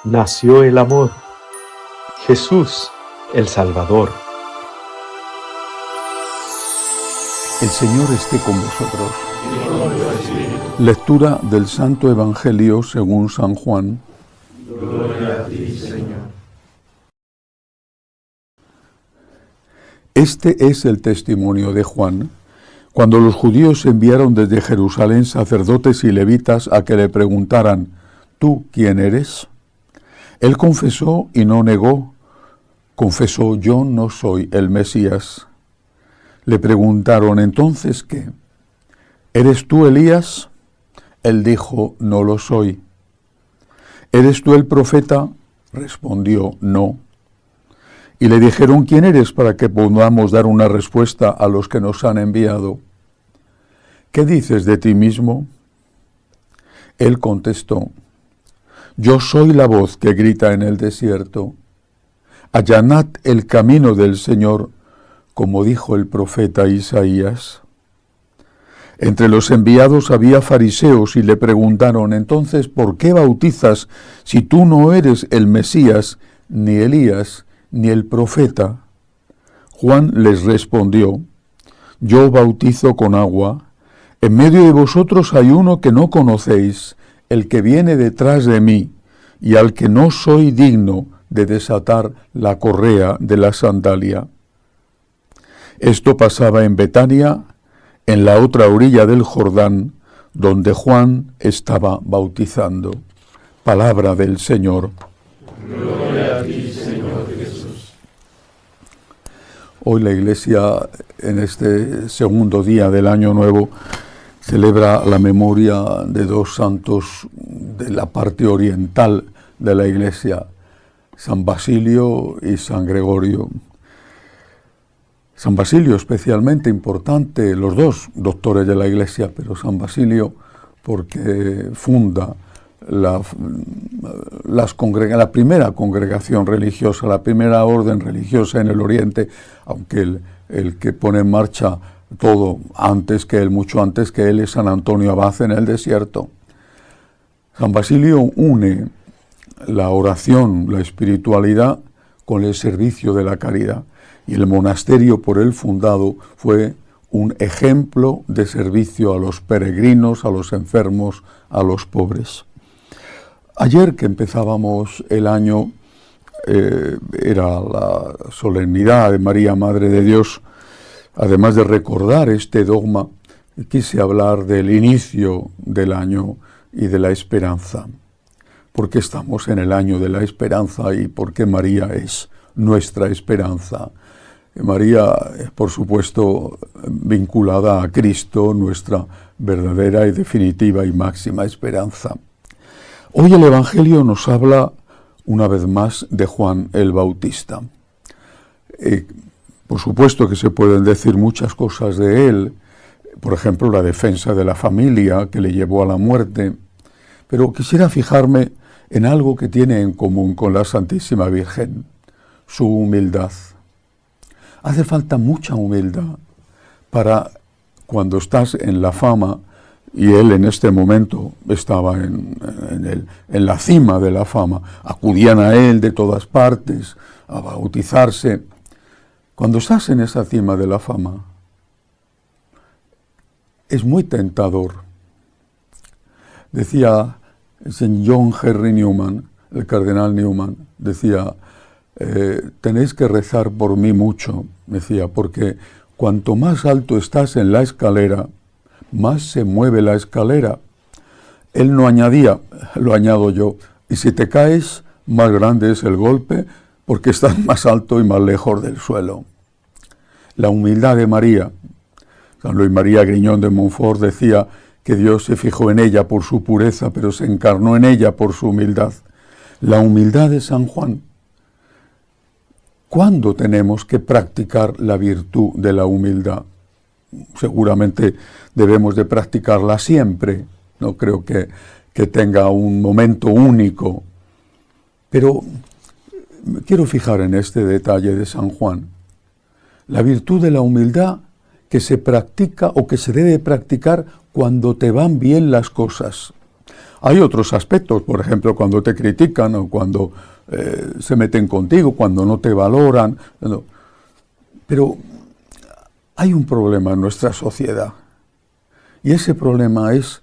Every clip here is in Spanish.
nació el amor. Jesús, el Salvador. El Señor esté con vosotros. Lectura del Santo Evangelio según San Juan. Gloria a ti, Señor. Este es el testimonio de Juan, cuando los judíos enviaron desde Jerusalén sacerdotes y levitas a que le preguntaran: ¿tú quién eres? Él confesó y no negó. Confesó: yo no soy el Mesías. Le preguntaron: ¿entonces qué? ¿Eres tú Elías? Él dijo: no lo soy. ¿Eres tú el profeta? Respondió: no. Y le dijeron: ¿quién eres para que podamos dar una respuesta a los que nos han enviado? ¿Qué dices de ti mismo? Él contestó: yo soy la voz que grita en el desierto: allanad el camino del Señor, como dijo el profeta Isaías. Entre los enviados había fariseos y le preguntaron: entonces, ¿por qué bautizas si tú no eres el Mesías, ni Elías, ni el profeta? Juan les respondió: yo bautizo con agua. En medio de vosotros hay uno que no conocéis, el que viene detrás de mí, y al que no soy digno de desatar la correa de la sandalia. Esto pasaba en Betania, en la otra orilla del Jordán, donde Juan estaba bautizando. Palabra del Señor. Gloria a ti, Señor Jesús. Hoy la Iglesia, en este segundo día del Año Nuevo, celebra la memoria de dos santos de la parte oriental de la Iglesia, San Basilio y San Gregorio. San Basilio especialmente importante, los dos doctores de la Iglesia, pero San Basilio porque funda la primera congregación religiosa, la primera orden religiosa en el Oriente, aunque el que pone en marcha todo antes que él, mucho antes que él, es San Antonio Abad en el desierto. San Basilio une la oración, la espiritualidad con el servicio de la caridad. Y el monasterio por él fundado fue un ejemplo de servicio a los peregrinos, a los enfermos, a los pobres. Ayer que empezábamos el año, era la solemnidad de María, Madre de Dios. Además de recordar este dogma, quise hablar del inicio del año y de la esperanza. ¿Por qué estamos en el año de la esperanza y por qué María es nuestra esperanza? María, por supuesto, vinculada a Cristo, nuestra verdadera y definitiva y máxima esperanza. Hoy el Evangelio nos habla una vez más de Juan el Bautista. Por supuesto que se pueden decir muchas cosas de él, por ejemplo, la defensa de la familia que le llevó a la muerte, pero quisiera fijarme en algo que tiene en común con la Santísima Virgen: su humildad. Hace falta mucha humildad para, cuando estás en la fama, y él en este momento estaba en la cima de la fama, acudían a él de todas partes a bautizarse. Cuando estás en esa cima de la fama, es muy tentador. Decía John Henry Newman, el cardenal Newman, decía: tenéis que rezar por mí mucho, decía, porque cuanto más alto estás en la escalera, más se mueve la escalera. Él no añadía, lo añado yo: y si te caes, más grande es el golpe, porque estás más alto y más lejos del suelo. La humildad de María. San Luis María Griñón de Montfort decía que Dios se fijó en ella por su pureza, pero se encarnó en ella por su humildad. La humildad de San Juan. ¿Cuándo tenemos que practicar la virtud de la humildad? Seguramente debemos de practicarla siempre. No creo que tenga un momento único. Pero quiero fijar en este detalle de San Juan. La virtud de la humildad que se practica o que se debe practicar cuando te van bien las cosas. Hay otros aspectos, por ejemplo, cuando te critican o cuando se meten contigo, cuando no te valoran. No. Pero hay un problema en nuestra sociedad. Y ese problema es,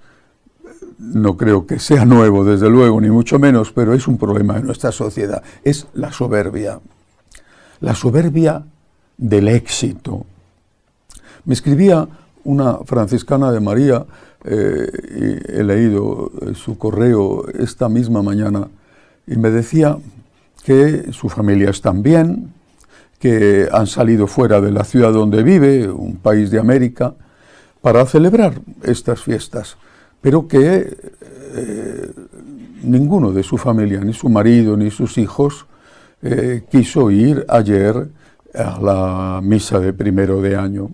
no creo que sea nuevo, desde luego, ni mucho menos, pero es un problema en nuestra sociedad. Es la soberbia. La soberbia del éxito. Me escribía una franciscana de María, y he leído su correo esta misma mañana, y me decía que su familia está bien, que han salido fuera de la ciudad donde vive, un país de América, para celebrar estas fiestas, pero que ninguno de su familia, ni su marido, ni sus hijos, quiso ir ayer a la misa de 1 de año.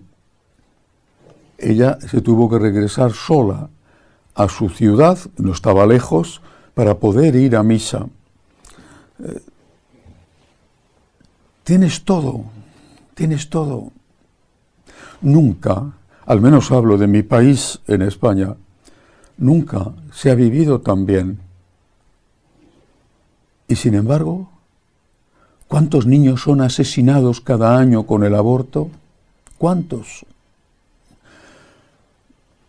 Ella se tuvo que regresar sola a su ciudad, no estaba lejos, para poder ir a misa. Tienes todo, tienes todo. Nunca, al menos hablo de mi país en España, nunca se ha vivido tan bien. Y sin embargo, ¿cuántos niños son asesinados cada año con el aborto? ¿Cuántos?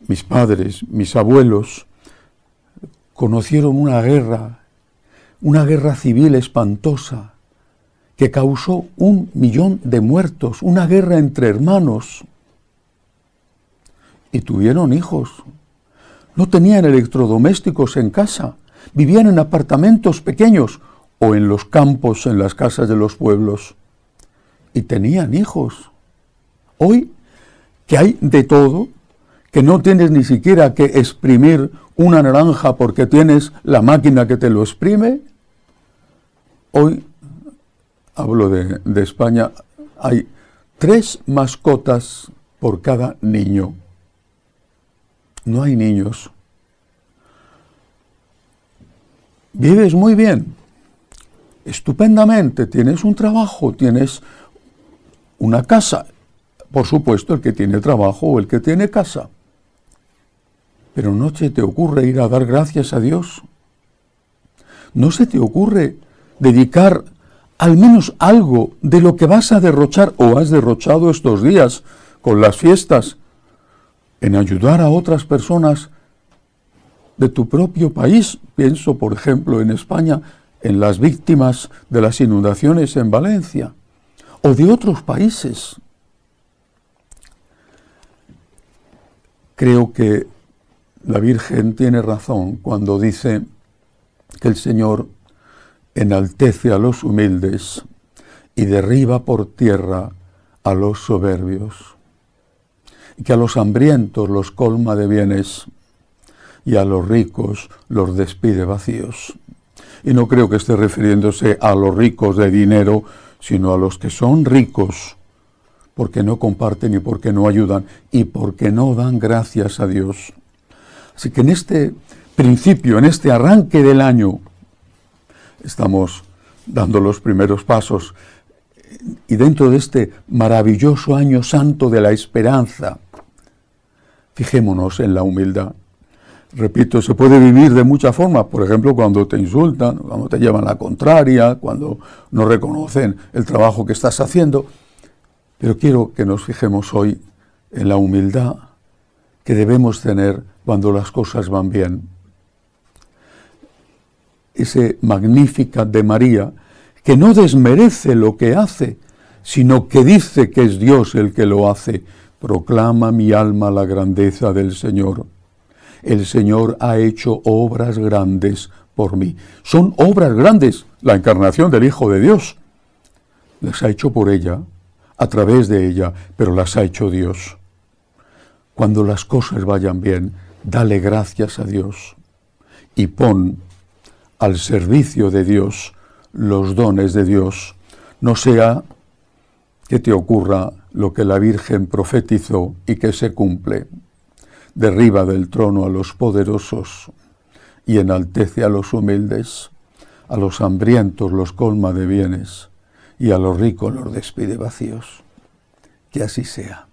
Mis padres, mis abuelos, conocieron una guerra civil espantosa, que causó 1 millón de muertos, una guerra entre hermanos. Y tuvieron hijos. No tenían electrodomésticos en casa, vivían en apartamentos pequeños o en los campos, en las casas de los pueblos. Y tenían hijos. Hoy, que hay de todo, que no tienes ni siquiera que exprimir una naranja porque tienes la máquina que te lo exprime, hoy, hablo de España, hay 3 mascotas por cada niño. No hay niños. Vives muy bien, estupendamente, tienes un trabajo, tienes una casa. Por supuesto, el que tiene trabajo o el que tiene casa. Pero no se te ocurre ir a dar gracias a Dios. No se te ocurre dedicar al menos algo de lo que vas a derrochar o has derrochado estos días con las fiestas en ayudar a otras personas de tu propio país. Pienso, por ejemplo, en España, en las víctimas de las inundaciones en Valencia, o de otros países. Creo que la Virgen tiene razón cuando dice que el Señor enaltece a los humildes y derriba por tierra a los soberbios, y que a los hambrientos los colma de bienes y a los ricos los despide vacíos. Y no creo que esté refiriéndose a los ricos de dinero, sino a los que son ricos porque no comparten y porque no ayudan y porque no dan gracias a Dios. Así que en este principio, en este arranque del año, estamos dando los primeros pasos, y dentro de este maravilloso año santo de la esperanza, fijémonos en la humildad. Repito, se puede vivir de muchas formas, por ejemplo, cuando te insultan, cuando te llevan la contraria, cuando no reconocen el trabajo que estás haciendo, pero quiero que nos fijemos hoy en la humildad que debemos tener cuando las cosas van bien. Ese Magnificat de María, que no desmerece lo que hace, sino que dice que es Dios el que lo hace. Proclama mi alma la grandeza del Señor. El Señor ha hecho obras grandes por mí. Son obras grandes, la encarnación del Hijo de Dios. Las ha hecho por ella, a través de ella, pero las ha hecho Dios. Cuando las cosas vayan bien, dale gracias a Dios y pon al servicio de Dios los dones de Dios. No sea que te ocurra lo que la Virgen profetizó y que se cumple. Derriba del trono a los poderosos y enaltece a los humildes, a los hambrientos los colma de bienes y a los ricos los despide vacíos. Que así sea.